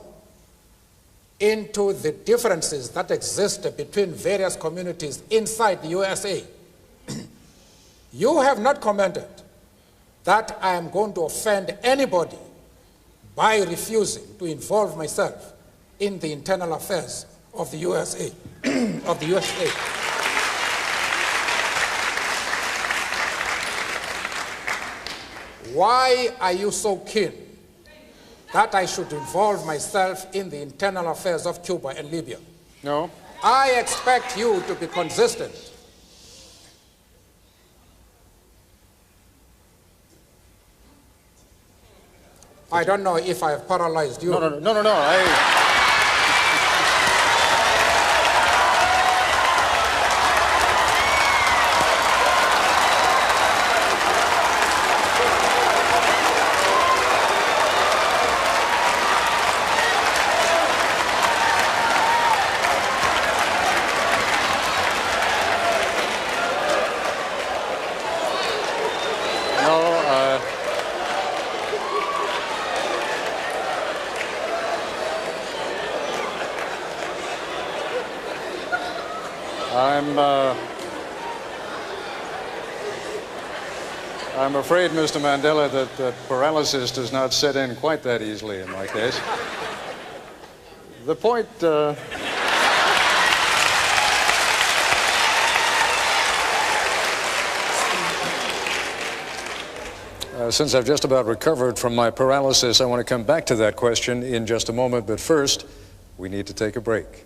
Speaker 18: into the differences that exist between various communities inside the USA. You have not commented that I am going to offend anybody by refusing to involve myself in the internal affairs of the USA. Why are you so keen that I should involve myself in the internal affairs of Cuba and Libya?
Speaker 1: No.
Speaker 18: I expect you to be consistent. I don't know if I have paralyzed you.
Speaker 1: No. I'm afraid, Mr. Mandela, that paralysis does not set in quite that easily in my case. The point... since I've just about recovered from my paralysis, I want to come back to that question in just a moment, but first, we need to take a break.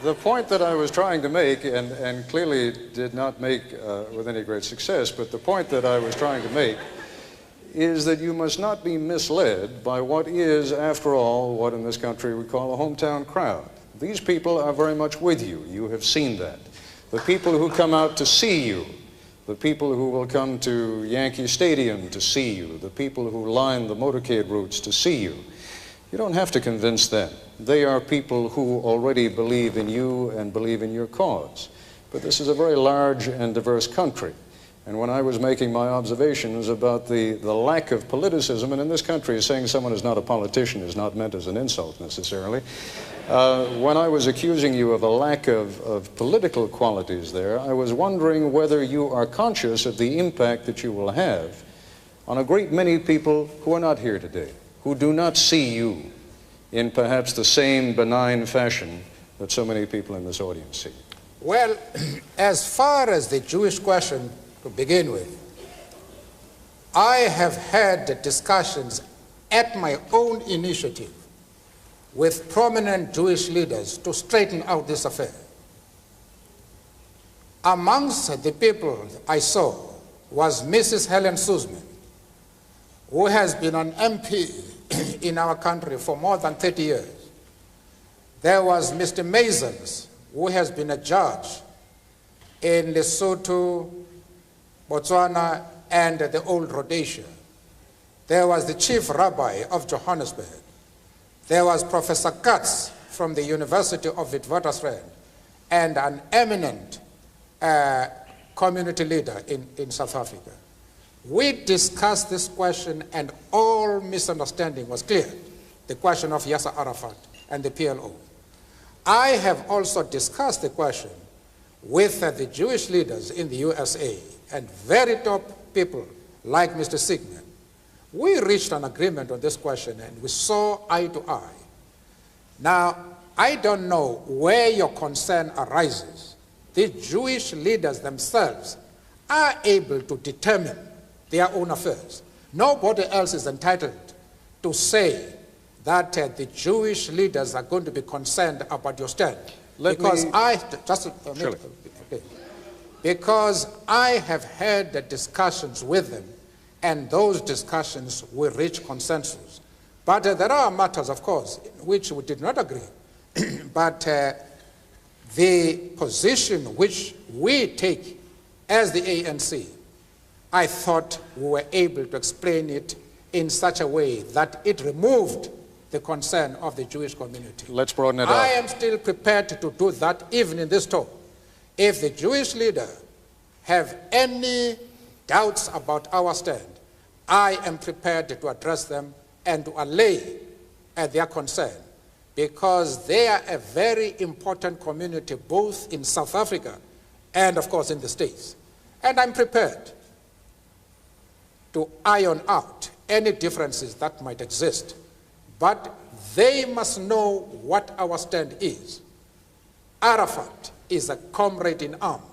Speaker 1: The point that I was trying to make, and clearly did not make with any great success, but the point that I was trying to make is that you must not be misled by what is, after all, what in this country we call a hometown crowd. These people are very much with you. You have seen that. The people who come out to see you, the people who will come to Yankee Stadium to see you, the people who line the motorcade routes to see you, you don't have to convince them. They are people who already believe in you and believe in your cause. But this is a very large and diverse country. And when I was making my observations about the lack of politicism, and in this country saying someone is not a politician is not meant as an insult necessarily, when I was accusing you of a lack of political qualities there, I was wondering whether you are conscious of the impact that you will have on a great many people who are not here today. who do not see you in perhaps the same benign fashion that so many people in this audience see?
Speaker 18: Well, as far as the Jewish question to begin with, I have had discussions at my own initiative with prominent Jewish leaders to straighten out this affair. Amongst the people I saw was Mrs. Helen Suzman, who has been an MP in our country for more than 30 years. There was Mr. Masons, who has been a judge in Lesotho, Botswana, and the old Rhodesia. There was the chief rabbi of Johannesburg. There was Professor Katz from the University of Witwatersrand, and an eminent community leader in South Africa. We discussed this question and all misunderstanding was cleared, the question of Yasser Arafat and the PLO. I have also discussed the question with the Jewish leaders in the USA and very top people like Mr. Sigmund. We reached an agreement on this question and we saw eye to eye. Now, I don't know where your concern arises. The Jewish leaders themselves are able to determine their own affairs. Nobody else is entitled to say that the Jewish leaders are going to be concerned about your stand. Because I have had the discussions with them, and those discussions will reach consensus. But there are matters, of course, in which we did not agree. But the position which we take as the ANC, I thought we were able to explain it in such a way that it removed the concern of the Jewish community.
Speaker 1: Let's broaden it out.
Speaker 18: I am still prepared to do that even in this talk. If the Jewish leader have any doubts about our stand, I am prepared to address them and to allay their concern, because they are a very important community both in South Africa and, of course, in the States. And I'm prepared to iron out any differences that might exist. But they must know what our stand is. Arafat is a comrade in arms,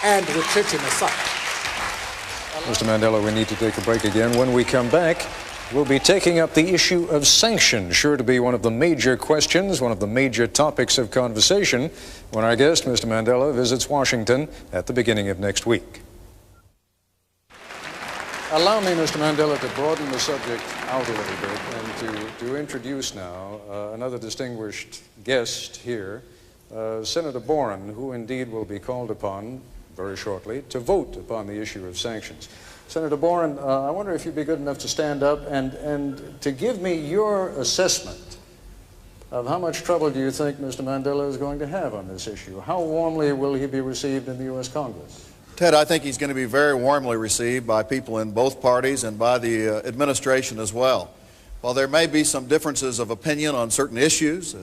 Speaker 18: and we treat him aside.
Speaker 1: Mr. Mandela, we need to take a break again. When we come back, we'll be taking up the issue of sanctions, sure to be one of the major questions, one of the major topics of conversation when our guest, Mr. Mandela, visits Washington at the beginning of next week. Allow me, Mr. Mandela, to broaden the subject out a little bit and to introduce now another distinguished guest here, Senator Boren, who indeed will be called upon very shortly to vote upon the issue of sanctions. Senator Boren, I wonder if you'd be good enough to stand up and to give me your assessment of how much trouble do you think Mr. Mandela is going to have on this issue? How warmly will he be received in the U.S. Congress?
Speaker 2: Ted, I think he's going to be very warmly received by people in both parties and by the administration as well. While there may be some differences of opinion on certain issues,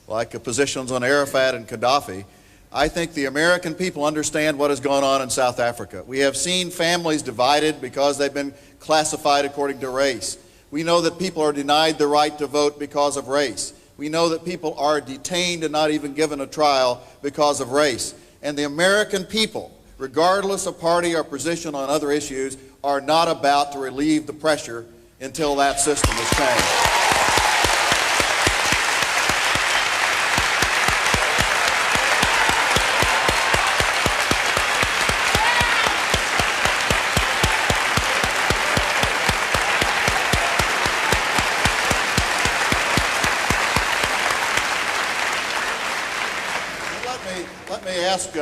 Speaker 2: like positions on Arafat and Gaddafi, I think the American people understand what has gone on in South Africa. We have seen families divided because they've been classified according to race. We know that people are denied the right to vote because of race. We know that people are detained and not even given a trial because of race. And the American people, regardless of party or position on other issues, are not about to relieve the pressure until that system is changed. Let me ask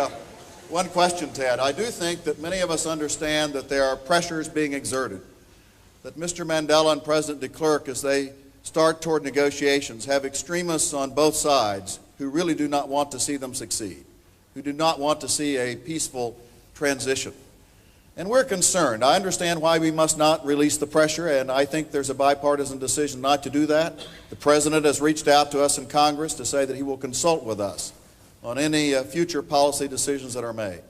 Speaker 2: one question, Ted. I do think that many of us understand that there are pressures being exerted, that Mr. Mandela and President de Klerk, as they start toward negotiations, have extremists on both sides who really do not want to see them succeed, who do not want to see a peaceful transition. And we're concerned. I understand why we must not release the pressure, and I think there's a bipartisan decision not to do that. The President has reached out to us in Congress to say that he will consult with us on any future policy decisions that are made.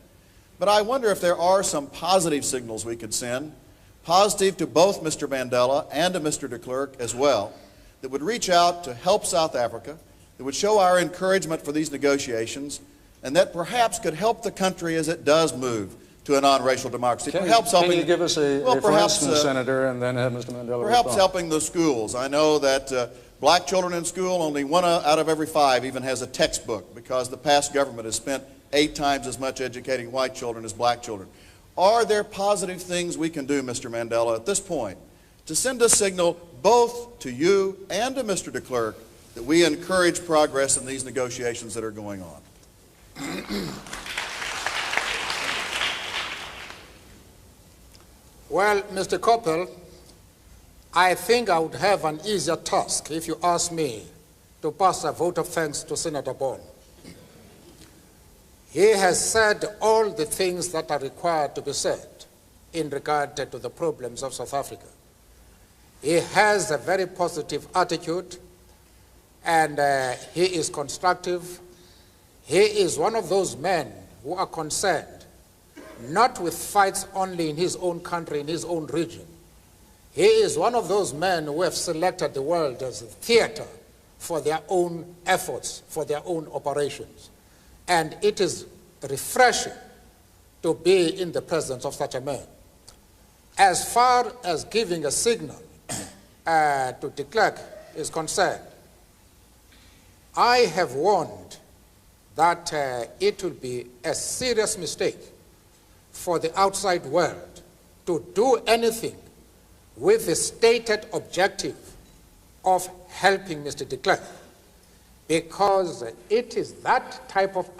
Speaker 2: But I wonder if there are some positive signals we could send positive to both Mr. Mandela and to Mr. de Klerk as well, that would reach out to help South Africa, that would show our encouragement for these negotiations, and that perhaps could help the country as it does move to a non-racial democracy.
Speaker 1: Can you give us a for instance, Senator, and then have Mr. Mandela
Speaker 2: perhaps
Speaker 1: respond?
Speaker 2: helping the schools. I know that black children in school, only 1 out of every 5 even has a textbook, because the past government has spent 8 times as much educating white children as black children. Are there positive things we can do, Mr. Mandela, at this point to send a signal both to you and to Mr. de Klerk that we encourage progress in these negotiations that are going on?
Speaker 18: Well, Mr. Koppel, I think I would have an easier task if you asked me to pass a vote of thanks to Senator Bond. He has said all the things that are required to be said in regard to the problems of South Africa. He has a very positive attitude, and he is constructive. He is one of those men who are concerned not with fights only in his own country, in his own region. He is one of those men who have selected the world as a theater for their own efforts, for their own operations. And it is refreshing to be in the presence of such a man. As far as giving a signal to de Klerk is concerned, I have warned that it will be a serious mistake for the outside world to do anything with the stated objective of helping Mr. de Klerk, because it is that type of